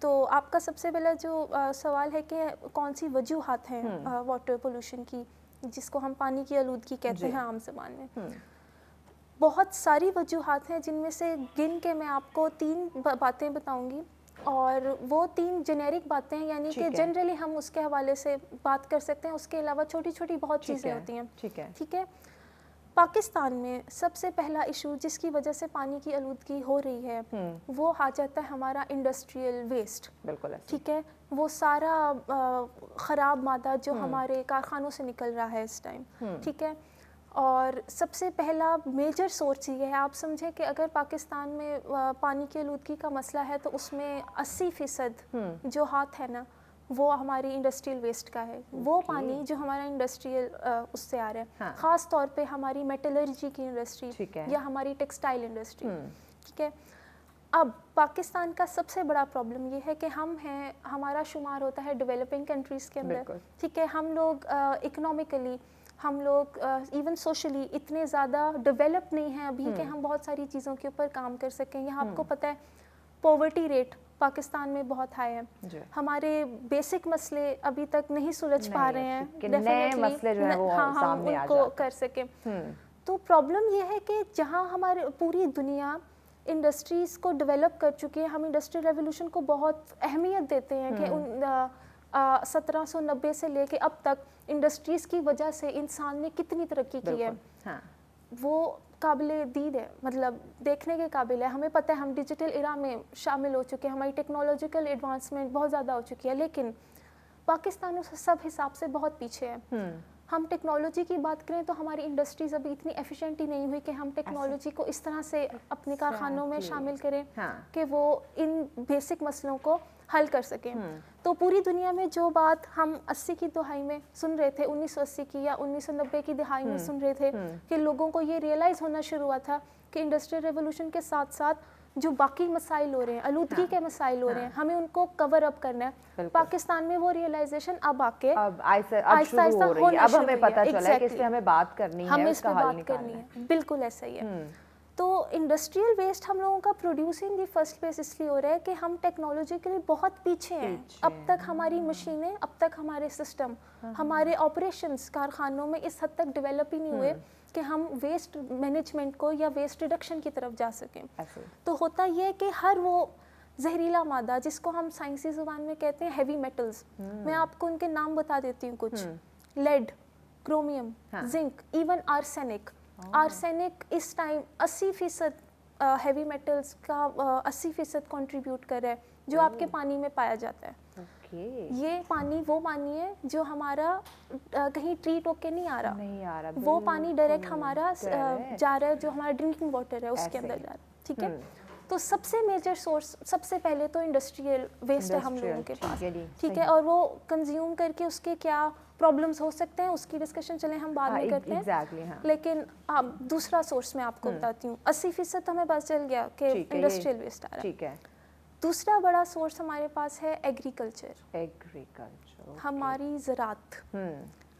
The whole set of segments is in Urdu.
تو آپ کا سب سے پہلا جو سوال ہے کہ کون سی وجوہات ہیں واٹر پولوشن کی، جس کو ہم پانی کی آلودگی کہتے ہیں عام زبان میں. بہت ساری وجوہات ہیں، جن میں سے گن کے میں آپ کو 3 باتیں بتاؤں گی، اور وہ 3 جنیرک باتیں ہیں، یعنی کہ جنرلی ہم اس کے حوالے سے بات کر سکتے ہیں. اس کے علاوہ چھوٹی چھوٹی بہت چیزیں ہوتی ہیں. ٹھیک ہے. پاکستان میں سب سے پہلا ایشو جس کی وجہ سے پانی کی آلودگی ہو رہی ہے وہ آ جاتا ہے ہمارا انڈسٹریل ویسٹ. بالکل ٹھیک ہے. وہ سارا خراب مادہ جو ہمارے کارخانوں سے نکل رہا ہے اس ٹائم. ٹھیک ہے. اور سب سے پہلا میجر سورس یہ ہے، آپ سمجھیں کہ اگر پاکستان میں پانی کی آلودگی کا مسئلہ ہے تو اس میں 80% جو ہاتھ ہے نا وہ ہماری انڈسٹریل ویسٹ کا ہے. وہ پانی جو ہمارا انڈسٹریل اس سے آ رہا ہے، خاص طور پہ ہماری میٹلرجی کی انڈسٹری یا ہماری ٹیکسٹائل انڈسٹری. ٹھیک ہے. اب پاکستان کا سب سے بڑا پرابلم یہ ہے کہ ہم ہیں، ہمارا شمار ہوتا ہے ڈیولپنگ کنٹریز کے اندر. ٹھیک ہے. ہم لوگ اکنامکلی، ہم لوگ ایون سوشلی اتنے زیادہ ڈیولپ نہیں ہیں ابھی کہ ہم بہت ساری چیزوں کے اوپر کام کر سکیں. یہاں آپ کو پتہ ہے پاورٹی ریٹ پاکستان میں بہت ہائی ہے. ہمارے بیسک مسئلے ابھی تک نہیں سلجھ پا رہے ہیں. نئے مسئلے جو ہیں وہ سامنے آ جاتے ہیں. ان کو کر سکیں. تو پرابلم یہ ہے کہ جہاں ہمارے پوری دنیا انڈسٹریز کو ڈیولپ کر چکی ہے، ہم انڈسٹریل ریولوشن کو بہت اہمیت دیتے ہیں کہ 1790 سے لے کے اب تک انڈسٹریز کی وجہ سے انسان نے کتنی ترقی کی ہے. وہ قابل دید ہے، مطلب دیکھنے کے قابل ہے. ہمیں پتہ ہے ہم ڈیجیٹل ایرا میں شامل ہو چکے ہیں، ہماری ٹیکنالوجیکل ایڈوانسمنٹ بہت زیادہ ہو چکی ہے، لیکن پاکستان اس سب حساب سے بہت پیچھے ہے. ہم ٹیکنالوجی کی بات کریں تو ہماری انڈسٹریز ابھی اتنی ایفیشینٹ ہی نہیں ہوئی کہ ہم ٹیکنالوجی کو اس طرح سے اپنے کارخانوں میں شامل کریں کہ وہ ان بیسک مسئلوں کو حل کر سکیں. تو پوری دنیا میں جو بات ہم 80 کی دہائی میں سن رہے تھے، 1980 کی یا 1990 کی دہائی میں سن رہے تھے کہ لوگوں کو یہ ریئلائز ہونا شروع ہوا تھا کہ انڈسٹریل ریولوشن کے ساتھ ساتھ جو باقی مسائل ہو رہے ہیں، آلودگی کے مسائل ہو رہے ہیں، ہمیں ان کو کور اپ کرنا ہے. پاکستان میں وہ ریئلائزیشن اب آ کے آہستہ آہستہ ہونا شروع ہوئی ہے. ہمیں پتہ چلا ہے کہ اس پہ ہمیں بات کرنی ہے، ہمیں اس پہ بات کرنی ہے. بالکل ایسا ہی ہے. تو انڈسٹریل ویسٹ ہم لوگوں کا پروڈیوسنگ دی فرسٹ پلیس اس لیے ہو رہا ہے کہ ہم ٹیکنالوجیکلی بہت پیچھے ہیں. اب تک ہماری مشینیں، اب تک ہمارے سسٹم، ہمارے آپریشنز کارخانوں میں اس حد تک ڈیولپ ہی نہیں ہوئے کہ ہم ویسٹ مینجمنٹ کو یا ویسٹ ریڈکشن کی طرف جا سکیں. تو ہوتا یہ کہ ہر وہ زہریلا مادہ جس کو ہم سائنسی زبان میں کہتے ہیں ہیوی میٹلز، میں آپ کو ان کے نام بتا دیتی ہوں کچھ. Lead, chromium, zinc, even arsenic. Arsenic اس ٹائم 80% ہیوی میٹلز کا 80% کنٹریبیوٹ کر رہا ہے جو آپ کے پانی میں پایا جاتا ہے. یہ پانی وہ پانی ہے جو ہمارا کہیں ٹریٹ ہو کے نہیں آ رہا، وہ پانی ڈائریکٹ ہمارا جا رہا ہے، جو ہمارا ڈرنکنگ واٹر ہے اس کے اندر جا رہا ہے. ٹھیک ہے. تو سب سے میجر سورس سب سے پہلے تو انڈسٹریل ویسٹ ہے ہم لوگوں کے پاس. ٹھیک ہے. اور وہ کنزیوم کر کے اس کے کیا پرابلمس ہو سکتے ہیں اس کی ڈسکشن چلیں ہم بعد میں کرتے ہیں. لیکن دوسرا سورس میں آپ کو بتاتی ہوں. 80% ہمیں پتہ چل گیا کہ انڈسٹریل ویسٹ آ رہا ہے. دوسرا بڑا سورس ہمارے پاس ہے ایگریکلچر، ہماری زراعت.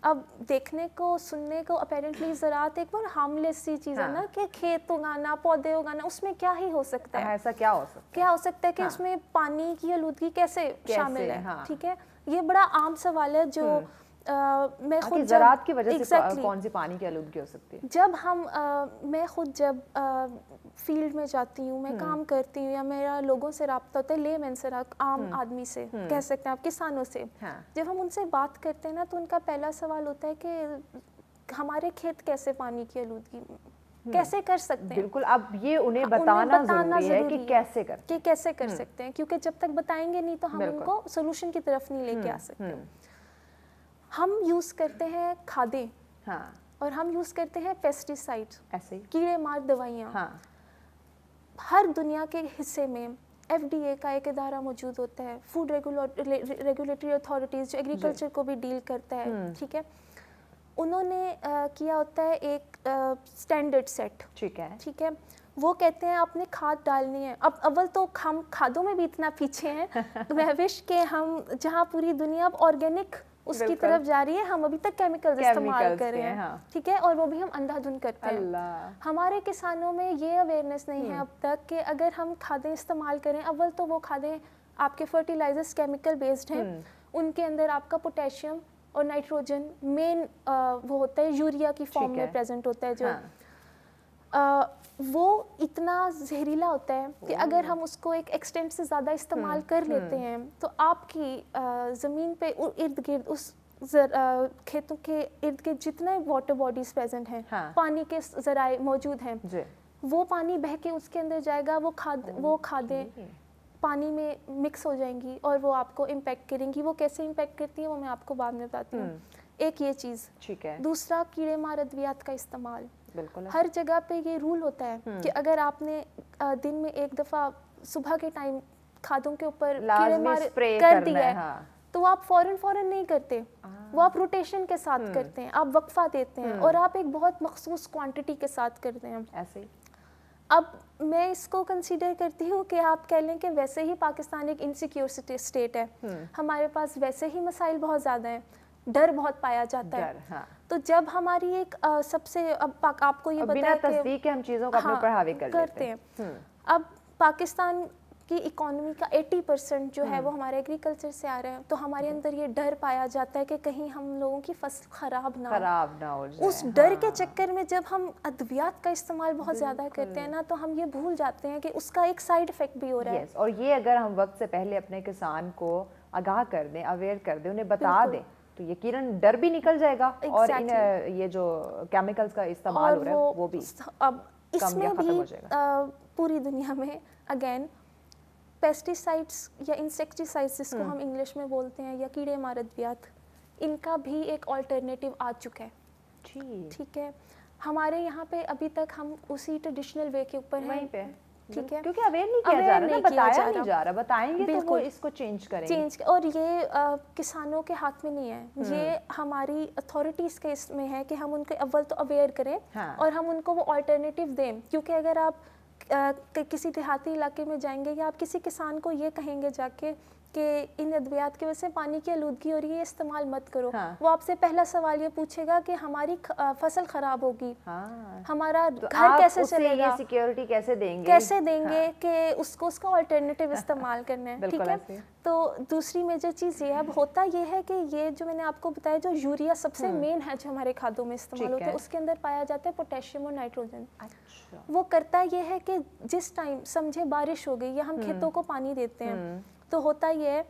اب دیکھنے کو سننے کو اپیرنٹلی زراعت ایک بار ہارملیس سی چیز ہے نا، کہ کھیت اگانا، پودے اگانا، اس میں کیا ہی ہو سکتا ہے؟ ایسا کیا ہو سکتا ہے کہ اس میں پانی کی آلودگی کیسے شامل ہے؟ ٹھیک ہے. یہ بڑا عام سوال ہے جو میں خود زراعت کی وجہ سے کون سی پانی کی آلودگی ہو سکتی ہے؟ میں خود جب فیلڈ میں جاتی ہوں، میں کام کرتی ہوں، یا میرا لوگوں سے رابطہ ہوتا ہے، لے مین سے، عام آدمی سے کہہ سکتے ہیں آپ، کسانوں سے، جب ہم ان سے بات کرتے ہیں نا تو ان کا پہلا سوال ہوتا ہے کہ ہمارے کھیت کیسے پانی کی آلودگی کیسے کر سکتے ہیں؟ بالکل. اب یہ انہیں بتانا ضروری ہے کہ کیسے کر سکتے ہیں، کیونکہ جب تک بتائیں گے نہیں تو ہم ان کو سولوشن کی طرف نہیں لے کے آ سکتے. ہم یوز کرتے ہیں کھادیں، اور ہم یوز کرتے ہیں پیسٹی سائڈ، کیڑے مار دوائیاں. ہر دنیا کے حصے میں FDA کا ایک ادارہ موجود ہوتا ہے، فوڈ ریگولیٹری اتھارٹیز، جو ایگریکلچر کو بھی ڈیل کرتا ہے. ٹھیک ہے. انہوں نے کیا ہوتا ہے ایک اسٹینڈرڈ سیٹ. ٹھیک ہے. وہ کہتے ہیں آپ نے کھاد ڈالنی ہے. اب اول تو ہم کھادوں میں بھی اتنا پیچھے ہیں، میں وش کہ ہم جہاں پوری دنیا اب آرگینک اس کی طرف جا رہی ہے، ہم ابھی تک کیمیکلز استعمال کر رہے ہیں. ٹھیک ہے. اور وہ بھی ہم اندھا دھند کرتے ہیں. ہمارے کسانوں میں یہ اویئرنیس نہیں ہے اب تک کہ اگر ہم کھادیں استعمال کریں، اول تو وہ کھادیں آپ کے فرٹیلائزرز کیمیکل بیسڈ ہیں، ان کے اندر آپ کا پوٹیشیم اور نائٹروجن مین وہ ہوتا ہے یوریا کی فارم میں پریزنٹ ہوتا ہے، جو وہ اتنا زہریلا ہوتا ہے کہ اگر ہم اس کو ایک ایکسٹینٹ سے زیادہ استعمال کر لیتے ہیں تو آپ کی زمین پہ ارد گرد اس کھیتوں کے ارد گرد جتنے واٹر باڈیز پریزنٹ ہیں، پانی کے ذرائع موجود ہیں، وہ پانی بہہ کے اس کے اندر جائے گا، وہ کھادیں پانی میں مکس ہو جائیں گی اور وہ آپ کو امپیکٹ کریں گی. وہ کیسے امپیکٹ کرتی ہیں وہ میں آپ کو بعد میں بتاتی ہوں. ایک یہ چیز. ٹھیک ہے. دوسرا کیڑے مار ادویات کا استعمال. بالکل ہر جگہ پہ یہ رول ہوتا ہے کہ اگر آپ نے دن میں ایک دفعہ صبح کے ٹائم کھادوں کے اوپر کیڑے مار کر دیا ہے تو آپ فوراً نہیں کرتے، وہ آپ روٹیشن کے ساتھ کرتے ہیں، آپ وقفہ دیتے ہیں اور آپ ایک بہت مخصوص کوانٹٹی کے ساتھ کرتے ہیں. ایسے ہی اب میں اس کو کنسیڈر کرتی ہوں کہ آپ کہہ لیں کہ ویسے ہی پاکستان ایک انسیکیور اسٹیٹ ہے، ہمارے پاس ویسے ہی مسائل بہت زیادہ ہیں، ڈر بہت پایا جاتا ہے. تو جب ہماری ایک سب سے اب آپ کو یہ بتایا کہ تصدیق کے ہم چیزوں کو اپنے اوپر حاوی کرتے ہیں. اب پاکستان کی اکانومی کا 80% جو ہے وہ ہمارے ایگریکلچر سے آ رہا ہے، تو ہمارے اندر یہ ڈر پایا جاتا ہے کہ کہیں ہم لوگوں کی فصل خراب نہ ہو جائے. اس ڈر کے چکر میں جب ہم ادویات کا استعمال بہت زیادہ کرتے ہیں نا تو ہم یہ بھول جاتے ہیں کہ اس کا ایک سائیڈ افیکٹ بھی ہو رہا ہے. اور یہ اگر ہم وقت سے پہلے اپنے کسان کو آگاہ کر دیں، اویئر کر دیں، انہیں بتا دیں تو یقیناً ڈر بھی نکل جائے گا اور یہ جو کیمیکلز کا استعمال ہو رہا ہے وہ بھی اب اس میں بھی پوری دنیا میں اگین پیسٹی سائڈس یا انسیکٹیسائڈس جس کو ہم انگلش میں بولتے ہیں یا کیڑے مار ادویات، ان کا بھی ایک آلٹرنیٹیو آ چکا ہے. ٹھیک ہے. ہمارے یہاں پہ ابھی تک ہم اسی ٹریڈیشنل وے کے اوپر ہیں. ٹھیک ہے. کیونکہ اویئر نہیں کیا جا رہا، بتایا نہیں جا رہا. بتائیں گے تو وہ اس کو چینج کریں گے. اور یہ کسانوں کے ہاتھ میں نہیں ہے، یہ ہماری اتھارٹیز کے اس میں ہے کہ ہم ان کے اول تو اویئر کریں اور ہم ان کو وہ آلٹرنیٹیو دیں. کیونکہ اگر آپ کسی دیہاتی علاقے میں جائیں گے یا آپ کسی کسان کو یہ کہیں گے جا کے کہ ان ادویات کی وجہ سے پانی کی آلودگی ہو رہی ہے، استعمال مت کرو، وہ آپ سے پہلا سوال یہ پوچھے گا کہ ہماری فصل خراب ہوگی، ہمارا گھر کیسے چلے گا، سیکیورٹی کیسے دیں گے کہ اس کو اس کا آلٹرنیٹیو استعمال کرنا ہے. ٹھیک ہے. تو دوسری میجر چیز یہ ہے، اب ہوتا یہ ہے کہ یہ جو میں نے آپ کو بتایا جو یوریا سب سے مین ہے جو ہمارے کھادوں میں استعمال ہوتا ہے، اس کے اندر پایا جاتا ہے پوٹیشیم اور نائٹروجن. وہ کرتا یہ ہے کہ جس ٹائم سمجھے بارش ہو گئی یا ہم کھیتوں کو پانی دیتے ہیں تو ہوتا یہ ہے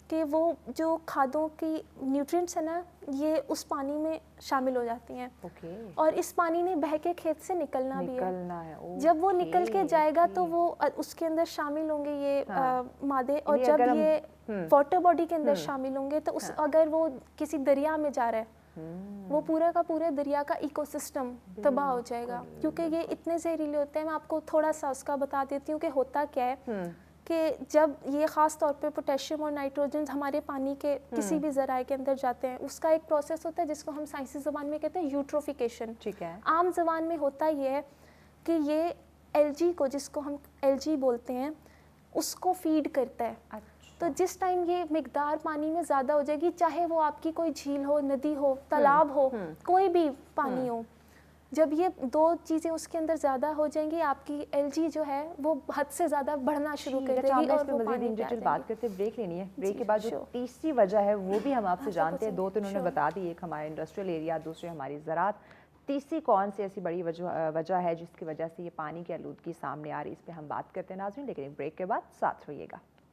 کہ وہ جو کھادوں کی نیوٹرینٹس ہیں نا یہ اس پانی میں شامل ہو جاتی ہیں اور اس پانی نے بہہ کے کھیت سے نکلنا بھی ہے. جب وہ نکل کے جائے گا تو وہ اس کے اندر شامل ہوں گے یہ مادے، اور جب یہ واٹر باڈی کے اندر شامل ہوں گے تو اگر وہ کسی دریا میں جا رہا ہے وہ پورا کا پورا دریا کا ایکو سسٹم تباہ ہو جائے گا، کیونکہ یہ اتنے زہریلے ہوتے ہیں. میں آپ کو تھوڑا سا اس کا بتا دیتی ہوں کہ ہوتا کیا ہے کہ جب یہ خاص طور پہ پوٹیشیم اور نائٹروجن ہمارے پانی کے کسی بھی ذرائع کے اندر جاتے ہیں، اس کا ایک پروسیس ہوتا ہے جس کو ہم سائنسی زبان میں کہتے ہیں یوٹروفیکیشن. ٹھیک ہے. عام زبان میں ہوتا یہ ہے کہ یہ الجی کو، جس کو ہم الجی بولتے ہیں، اس کو فیڈ کرتا ہے. تو جس ٹائم یہ مقدار پانی میں زیادہ ہو جائے گی، چاہے وہ آپ کی کوئی جھیل ہو، ندی ہو، تالاب ہو، کوئی بھی پانی ہو، جب یہ دو چیزیں اس کے اندر زیادہ ہو جائیں گی آپ کی الجی جو ہے وہ حد سے زیادہ بڑھنا شروع کر دے گی اور وہ پانی پہ آ جائیں گی. بات کرتے بریک لینی ہے. بریک کے بعد جو تیسری وجہ ہے وہ بھی ہم آپ سے جانتے ہیں. دو تو انہوں نے بتا دی، ایک ہمارے انڈسٹریل ایریا، دوسری ہماری زراعت. تیسری کون سی ایسی بڑی وجہ ہے جس کی وجہ سے یہ پانی کی آلودگی سامنے آ رہی، اس پہ ہم بات کرتے ہیں ناظرین. لیکن بریک کے بعد ساتھ رہیے گا.